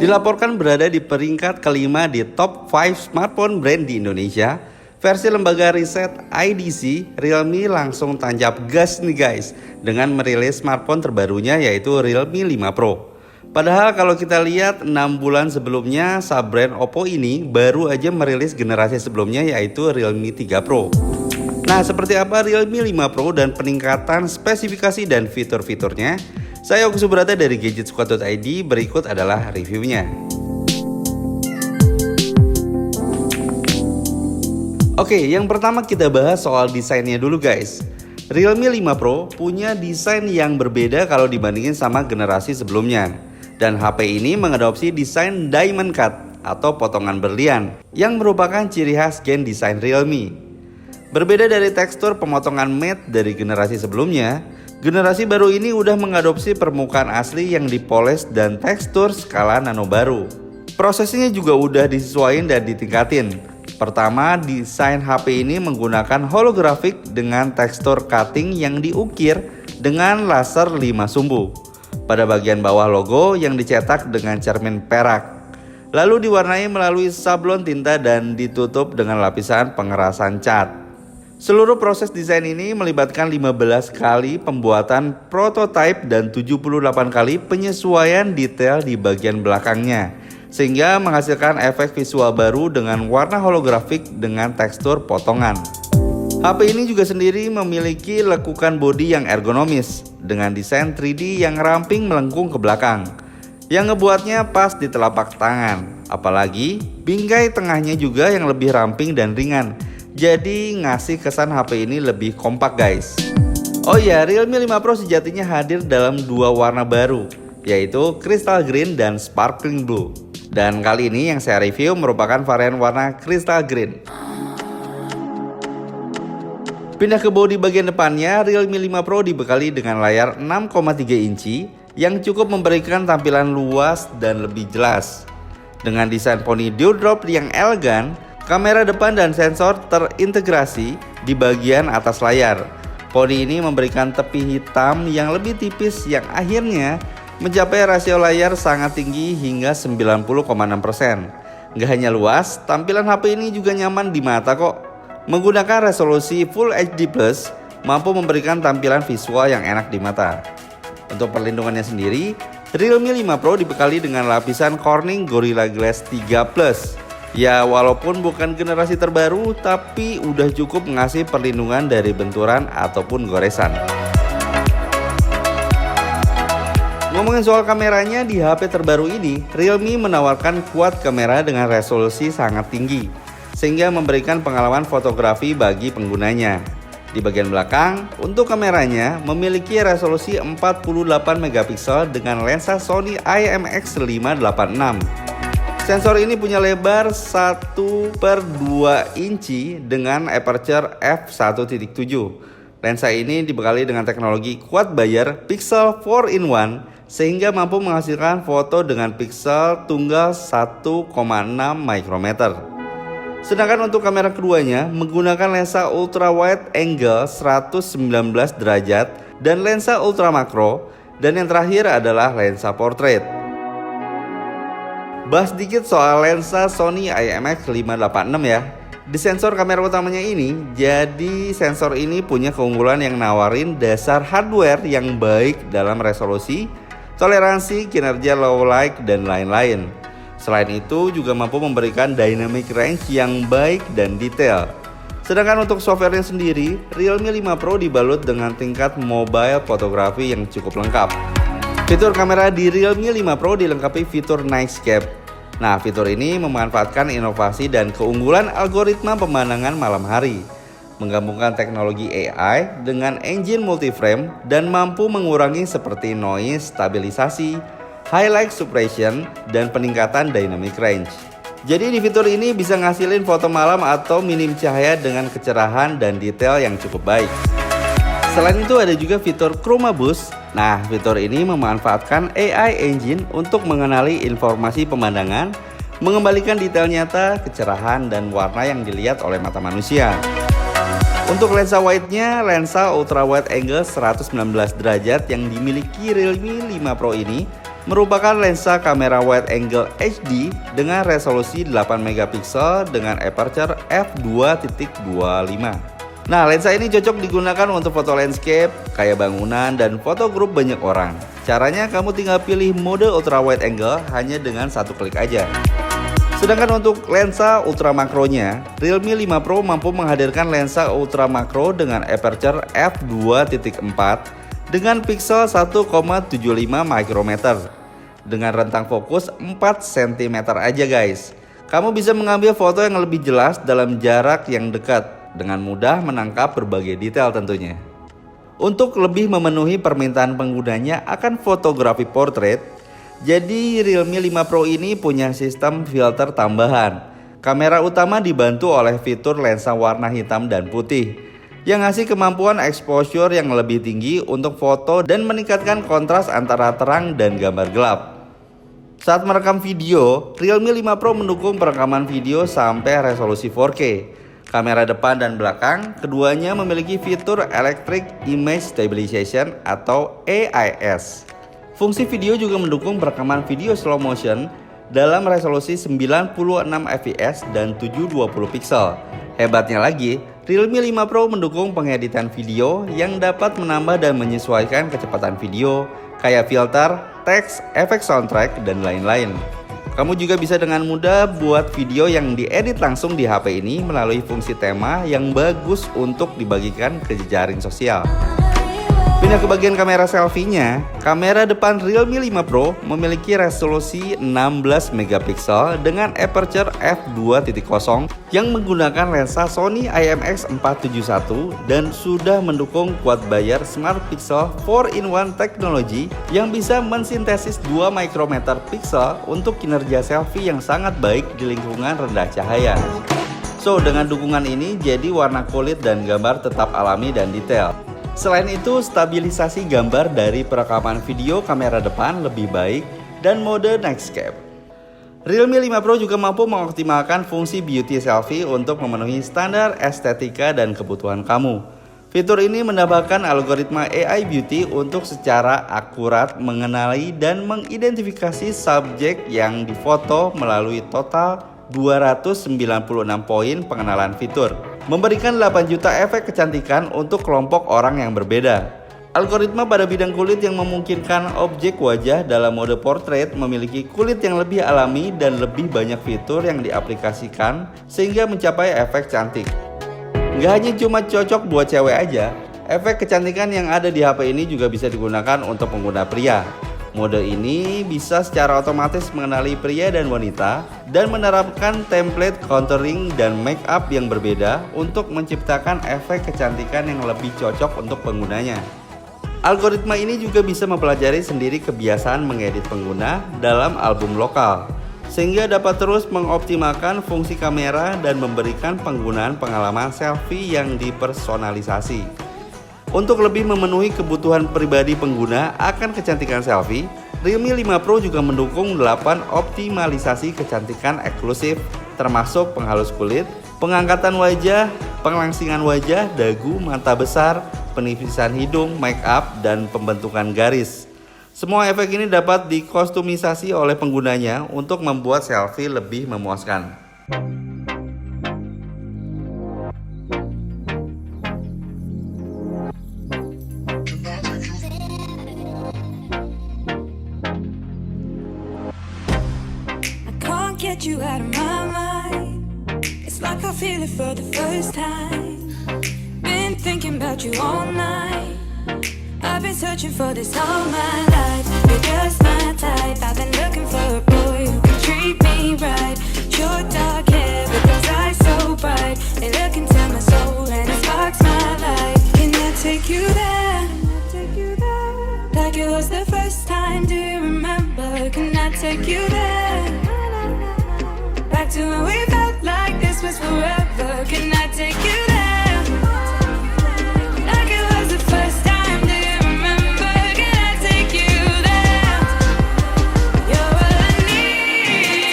Dilaporkan berada di peringkat kelima di top 5 smartphone brand di Indonesia, versi lembaga riset IDC, Realme langsung tancap gas nih guys dengan merilis smartphone terbarunya yaitu Realme 5 Pro. Padahal kalau kita lihat 6 bulan sebelumnya, sub-brand Oppo ini baru aja merilis generasi sebelumnya yaitu Realme 3 Pro. Nah, seperti apa Realme 5 Pro dan peningkatan spesifikasi dan fitur-fiturnya? Saya Yogi Subrata dari gadgetsquad.id, berikut adalah reviewnya. Oke, yang pertama kita bahas soal desainnya dulu guys. Realme 5 Pro punya desain yang berbeda kalau dibandingin sama generasi sebelumnya. Dan HP ini mengadopsi desain diamond cut atau potongan berlian yang merupakan ciri khas gen desain Realme. Berbeda dari tekstur pemotongan matte dari generasi sebelumnya, generasi baru ini udah mengadopsi permukaan asli yang dipoles dan tekstur skala nano baru. Prosesnya juga udah disesuaikan dan ditingkatin. Pertama, desain HP ini menggunakan holographic dengan tekstur cutting yang diukir dengan laser 5 sumbu. Pada bagian bawah logo yang dicetak dengan cermin perak. Lalu diwarnai melalui sablon tinta dan ditutup dengan lapisan pengerasan cat. Seluruh proses desain ini melibatkan 15 kali pembuatan prototipe dan 78 kali penyesuaian detail di bagian belakangnya, sehingga menghasilkan efek visual baru dengan warna holografik dengan tekstur potongan. HP ini juga sendiri memiliki lekukan bodi yang ergonomis dengan desain 3D yang ramping melengkung ke belakang, yang ngebuatnya pas di telapak tangan. Apalagi bingkai tengahnya juga yang lebih ramping dan ringan. Jadi ngasih kesan HP ini lebih kompak guys. Oh ya, Realme 5 Pro sejatinya hadir dalam dua warna baru, yaitu Crystal Green dan Sparkling Blue. Dan kali ini yang saya review merupakan varian warna Crystal Green. Pindah ke bodi bagian depannya, Realme 5 Pro dibekali dengan layar 6,3 inci yang cukup memberikan tampilan luas dan lebih jelas. Dengan desain poni dewdrop yang elegan, kamera depan dan sensor terintegrasi di bagian atas layar. Poni ini memberikan tepi hitam yang lebih tipis yang akhirnya mencapai rasio layar sangat tinggi hingga 90,6%. Gak hanya luas, tampilan HP ini juga nyaman di mata kok. Menggunakan resolusi Full HD+, mampu memberikan tampilan visual yang enak di mata. Untuk perlindungannya sendiri, Realme 5 Pro dibekali dengan lapisan Corning Gorilla Glass 3+. Ya, walaupun bukan generasi terbaru, tapi udah cukup ngasih perlindungan dari benturan ataupun goresan. Ngomongin soal kameranya, di HP terbaru ini, Realme menawarkan quad kamera dengan resolusi sangat tinggi, sehingga memberikan pengalaman fotografi bagi penggunanya. Di bagian belakang, untuk kameranya memiliki resolusi 48 megapiksel dengan lensa Sony IMX586. Sensor ini punya lebar 1/2 inci dengan aperture f1.7. Lensa ini dibekali dengan teknologi quad Bayer Pixel 4-in-1 sehingga mampu menghasilkan foto dengan piksel tunggal 1,6 mikrometer. Sedangkan untuk kamera keduanya menggunakan lensa ultra wide angle 119 derajat dan lensa ultra makro, dan yang terakhir adalah lensa portrait. Bahas sedikit soal lensa Sony IMX586 ya. Di sensor kamera utamanya ini, jadi sensor ini punya keunggulan yang nawarin dasar hardware yang baik dalam resolusi, toleransi, kinerja low light, dan lain-lain. Selain itu juga mampu memberikan dynamic range yang baik dan detail. Sedangkan untuk softwarenya sendiri, Realme 5 Pro dibalut dengan tingkat mobile fotografi yang cukup lengkap. Fitur kamera di Realme 5 Pro dilengkapi fitur Nightscape. Nah, fitur ini memanfaatkan inovasi dan keunggulan algoritma pemandangan malam hari, menggabungkan teknologi AI dengan engine multiframe dan mampu mengurangi seperti noise stabilisasi, highlight suppression, dan peningkatan dynamic range. Jadi di fitur ini bisa ngasilin foto malam atau minim cahaya dengan kecerahan dan detail yang cukup baik. Selain itu ada juga fitur Chroma Boost. Nah, fitur ini memanfaatkan AI engine untuk mengenali informasi pemandangan, mengembalikan detail nyata, kecerahan, dan warna yang dilihat oleh mata manusia. Untuk lensa wide-nya, lensa ultra wide angle 119 derajat yang dimiliki Realme 5 Pro ini merupakan lensa kamera wide angle HD dengan resolusi 8 megapiksel dengan aperture f2.25. Nah, lensa ini cocok digunakan untuk foto landscape, kayak bangunan, dan foto grup banyak orang. Caranya kamu tinggal pilih mode ultra wide angle hanya dengan satu klik aja. Sedangkan untuk lensa ultra makronya, Realme 5 Pro mampu menghadirkan lensa ultra makro dengan aperture f2.4 dengan pixel 1,75 mikrometer dengan rentang fokus 4 cm aja guys. Kamu bisa mengambil foto yang lebih jelas dalam jarak yang dekat dengan mudah menangkap berbagai detail tentunya. Untuk lebih memenuhi permintaan penggunanya akan fotografi portrait, jadi Realme 5 Pro ini punya sistem filter tambahan. Kamera utama dibantu oleh fitur lensa warna hitam dan putih yang ngasih kemampuan exposure yang lebih tinggi untuk foto dan meningkatkan kontras antara terang dan gambar gelap. Saat merekam video, Realme 5 Pro mendukung perekaman video sampai resolusi 4K. Kamera depan dan belakang, keduanya memiliki fitur Electric Image Stabilization atau EIS. Fungsi video juga mendukung perekaman video slow motion dalam resolusi 96 fps dan 720 pixel. Hebatnya lagi, Realme 5 Pro mendukung pengeditan video yang dapat menambah dan menyesuaikan kecepatan video, kayak filter, teks, efek soundtrack, dan lain-lain. Kamu juga bisa dengan mudah buat video yang diedit langsung di HP ini melalui fungsi tema yang bagus untuk dibagikan ke jejaring sosial. Pindah ke bagian kamera selfie-nya, kamera depan Realme 5 Pro memiliki resolusi 16 megapiksel dengan aperture f2.0 yang menggunakan lensa Sony IMX471 dan sudah mendukung quad bayar Smart Pixel 4-in-1 teknologi yang bisa mensintesis 2 mikrometer pixel untuk kinerja selfie yang sangat baik di lingkungan rendah cahaya. So, dengan dukungan ini jadi warna kulit dan gambar tetap alami dan detail. Selain itu, stabilisasi gambar dari perekaman video kamera depan lebih baik dan mode Nightscape. Realme 5 Pro juga mampu mengoptimalkan fungsi beauty selfie untuk memenuhi standar estetika dan kebutuhan kamu. Fitur ini menambahkan algoritma AI Beauty untuk secara akurat mengenali dan mengidentifikasi subjek yang difoto melalui total 296 poin pengenalan fitur, memberikan 8 juta efek kecantikan untuk kelompok orang yang berbeda. Algoritma pada bidang kulit yang memungkinkan objek wajah dalam mode portrait memiliki kulit yang lebih alami dan lebih banyak fitur yang diaplikasikan sehingga mencapai efek cantik. Nggak hanya cuma cocok buat cewek aja, efek kecantikan yang ada di HP ini juga bisa digunakan untuk pengguna pria. Mode ini bisa secara otomatis mengenali pria dan wanita dan menerapkan template contouring dan make up yang berbeda untuk menciptakan efek kecantikan yang lebih cocok untuk penggunanya. Algoritma ini juga bisa mempelajari sendiri kebiasaan mengedit pengguna dalam album lokal, sehingga dapat terus mengoptimalkan fungsi kamera dan memberikan penggunaan pengalaman selfie yang dipersonalisasi. Untuk lebih memenuhi kebutuhan pribadi pengguna akan kecantikan selfie, Realme 5 Pro juga mendukung 8 optimalisasi kecantikan eksklusif, termasuk penghalus kulit, pengangkatan wajah, pengelangsingan wajah, dagu, mata besar, penipisan hidung, make up, dan pembentukan garis. Semua efek ini dapat dikostumisasi oleh penggunanya untuk membuat selfie lebih memuaskan. Get you out of my mind. It's like I feel it for the first time. Been thinking about you all night. I've been searching for this all my life. You're just my type. I've been looking for a boy who can treat me right. Your dark hair with those eyes so bright. They look into my soul and it sparks my life. Can I take you there? Like it was the first time. Do you remember? Can I take you there? Back to when we felt like this was forever. Can I take you there? Like it was the first time. Do you remember? Can I take you there? You're all I need.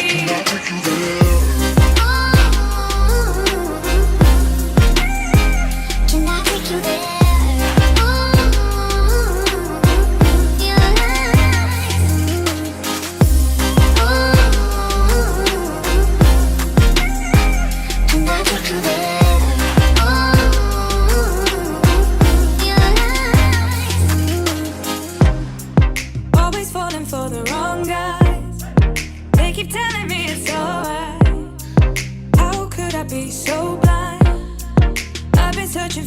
Can I take you there? Can I take you there?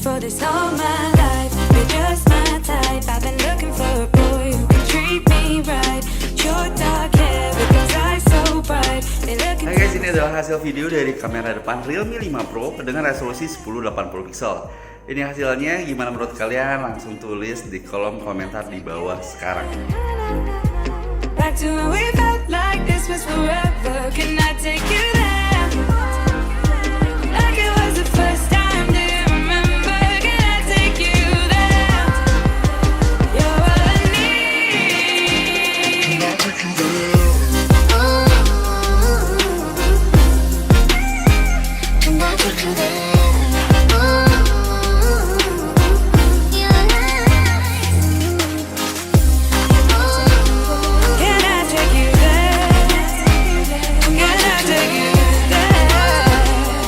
for this all my life. You're just my type. I've been looking for a boy who can treat me right. Your dark hair, because eyes so bright. They're looking Hai guys, ini adalah hasil video dari kamera depan Realme 5 Pro dengan resolusi 1080 pixel. Ini hasilnya, gimana menurut kalian? Langsung tulis di kolom komentar di bawah sekarang. back to when we felt like this was forever. Can I take you there? Like it was the first time. Do you remember? Can I take you there? You're all I need. Can I take you there? Can I take you there?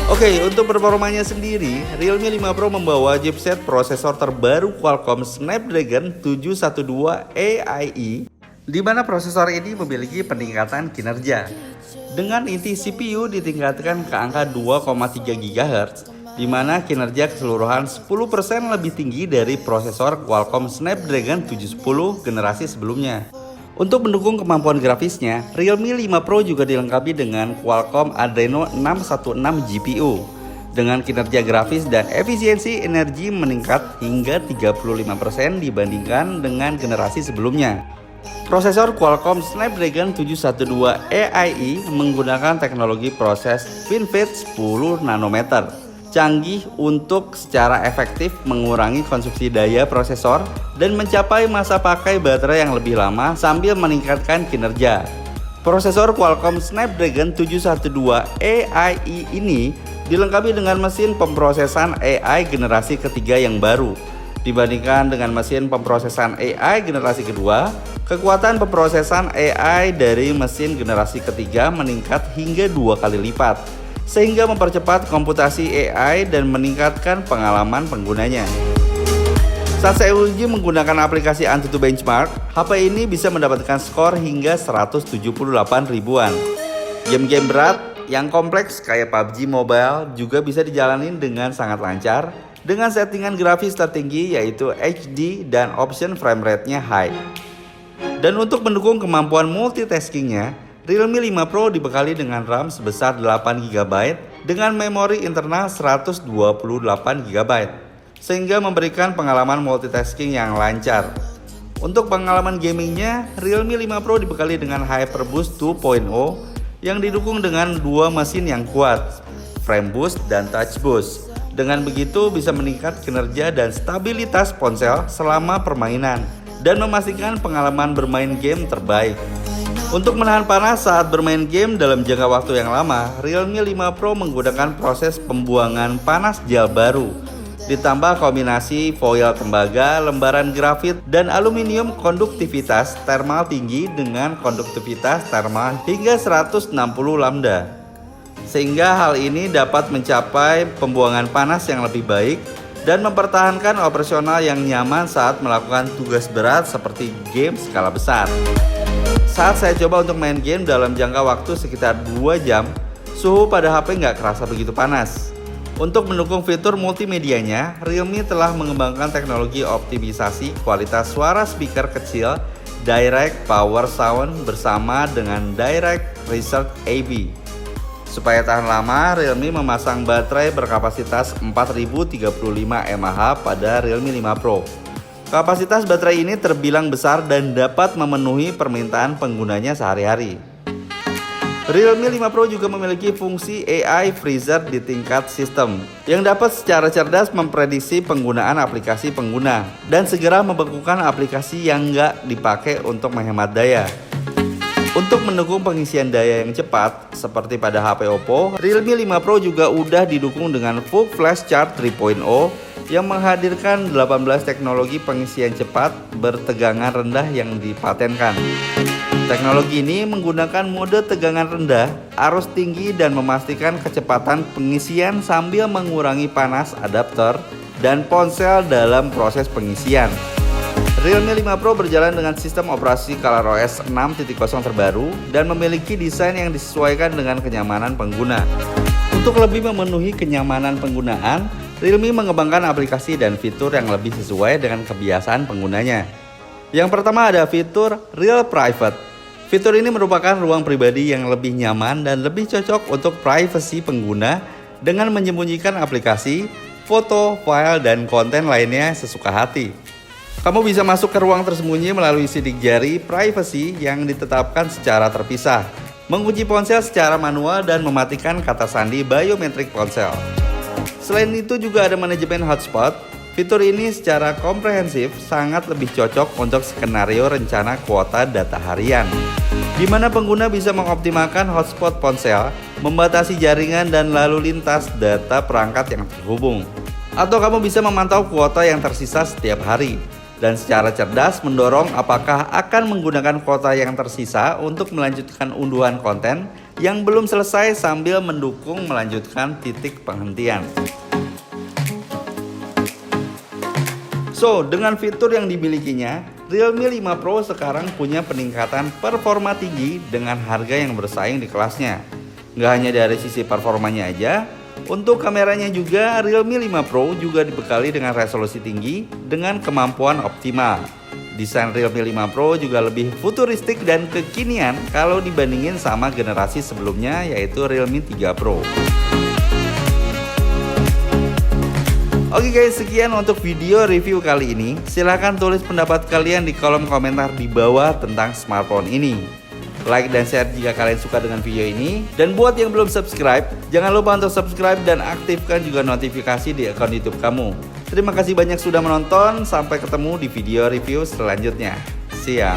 Oke, untuk performanya sendiri, Realme 5 Pro membawa chipset prosesor terbaru Qualcomm Snapdragon 712 AI, di mana prosesor ini memiliki peningkatan kinerja. Dengan inti CPU ditingkatkan ke angka 2,3 GHz, di mana kinerja keseluruhan 10% lebih tinggi dari prosesor Qualcomm Snapdragon 710 generasi sebelumnya. Untuk mendukung kemampuan grafisnya, Realme 5 Pro juga dilengkapi dengan Qualcomm Adreno 616 GPU dengan kinerja grafis dan efisiensi energi meningkat hingga 35% dibandingkan dengan generasi sebelumnya. Prosesor Qualcomm Snapdragon 712 AI menggunakan teknologi proses FinFET 10 nanometer, canggih untuk secara efektif mengurangi konsumsi daya prosesor dan mencapai masa pakai baterai yang lebih lama sambil meningkatkan kinerja. Prosesor Qualcomm Snapdragon 712 AI ini dilengkapi dengan mesin pemrosesan AI generasi ketiga yang baru. Dibandingkan dengan mesin pemrosesan AI generasi kedua, kekuatan pemrosesan AI dari mesin generasi ketiga meningkat hingga 2 kali lipat, sehingga mempercepat komputasi AI dan meningkatkan pengalaman penggunanya. Saat saya uji menggunakan aplikasi Antutu Benchmark, HP ini bisa mendapatkan skor hingga 178 ribuan. Game-game berat yang kompleks kayak PUBG Mobile juga bisa dijalanin dengan sangat lancar dengan settingan grafis tertinggi yaitu HD dan option frame rate-nya high. Dan untuk mendukung kemampuan multitaskingnya, Realme 5 Pro dibekali dengan RAM sebesar 8 GB dengan memori internal 128 GB, sehingga memberikan pengalaman multitasking yang lancar. Untuk pengalaman gamingnya, Realme 5 Pro dibekali dengan HyperBoost 2.0 yang didukung dengan dua mesin yang kuat, Frame Boost dan Touch Boost. Dengan begitu bisa meningkat kinerja dan stabilitas ponsel selama permainan dan memastikan pengalaman bermain game terbaik. Untuk menahan panas saat bermain game dalam jangka waktu yang lama, Realme 5 Pro menggunakan proses pembuangan panas gel baru, ditambah kombinasi foil tembaga, lembaran grafit, dan aluminium konduktivitas thermal tinggi dengan konduktivitas thermal hingga 160 lambda. Sehingga hal ini dapat mencapai pembuangan panas yang lebih baik dan mempertahankan operasional yang nyaman saat melakukan tugas berat seperti game skala besar. Saat saya coba untuk main game dalam jangka waktu sekitar 2 jam, suhu pada HP nggak kerasa begitu panas. Untuk mendukung fitur multimedianya, Realme telah mengembangkan teknologi optimisasi kualitas suara speaker kecil Direct Power Sound bersama dengan Direct Research AB. Supaya tahan lama, Realme memasang baterai berkapasitas 4035 mAh pada Realme 5 Pro. Kapasitas baterai ini terbilang besar dan dapat memenuhi permintaan penggunanya sehari-hari. Realme 5 Pro juga memiliki fungsi AI Freezer di tingkat sistem yang dapat secara cerdas memprediksi penggunaan aplikasi pengguna dan segera membekukan aplikasi yang nggak dipakai untuk menghemat daya. Untuk mendukung pengisian daya yang cepat seperti pada HP Oppo, Realme 5 Pro juga udah didukung dengan Full Flash Charge 3.0 yang menghadirkan 18 teknologi pengisian cepat bertegangan rendah yang dipatenkan. Teknologi ini menggunakan mode tegangan rendah, arus tinggi dan memastikan kecepatan pengisian sambil mengurangi panas adapter dan ponsel dalam proses pengisian. Realme 5 Pro berjalan dengan sistem operasi ColorOS 6.0 terbaru dan memiliki desain yang disesuaikan dengan kenyamanan pengguna. Untuk lebih memenuhi kenyamanan penggunaan, Realme mengembangkan aplikasi dan fitur yang lebih sesuai dengan kebiasaan penggunanya. Yang pertama ada fitur Real Private. Fitur ini merupakan ruang pribadi yang lebih nyaman dan lebih cocok untuk privasi pengguna dengan menyembunyikan aplikasi, foto, file, dan konten lainnya sesuka hati. Kamu bisa masuk ke ruang tersembunyi melalui sidik jari privasi yang ditetapkan secara terpisah, mengunci ponsel secara manual, dan mematikan kata sandi biometrik ponsel. Selain itu juga ada manajemen hotspot. Fitur ini secara komprehensif sangat lebih cocok untuk skenario rencana kuota data harian, di mana pengguna bisa mengoptimalkan hotspot ponsel, membatasi jaringan dan lalu lintas data perangkat yang terhubung. Atau kamu bisa memantau kuota yang tersisa setiap hari, dan secara cerdas mendorong apakah akan menggunakan kuota yang tersisa untuk melanjutkan unduhan konten yang belum selesai sambil mendukung melanjutkan titik penghentian. So, dengan fitur yang dimilikinya, Realme 5 Pro sekarang punya peningkatan performa tinggi dengan harga yang bersaing di kelasnya. Nggak hanya dari sisi performanya aja, untuk kameranya juga Realme 5 Pro juga dibekali dengan resolusi tinggi dengan kemampuan optimal. Desain Realme 5 Pro juga lebih futuristik dan kekinian kalau dibandingin sama generasi sebelumnya, yaitu Realme 3 Pro. Oke guys, sekian untuk video review kali ini. Silahkan tulis pendapat kalian di kolom komentar di bawah tentang smartphone ini. Like dan share jika kalian suka dengan video ini. Dan buat yang belum subscribe, jangan lupa untuk subscribe dan aktifkan juga notifikasi di akun YouTube kamu. Terima kasih banyak sudah menonton. Sampai ketemu di video review selanjutnya. See ya.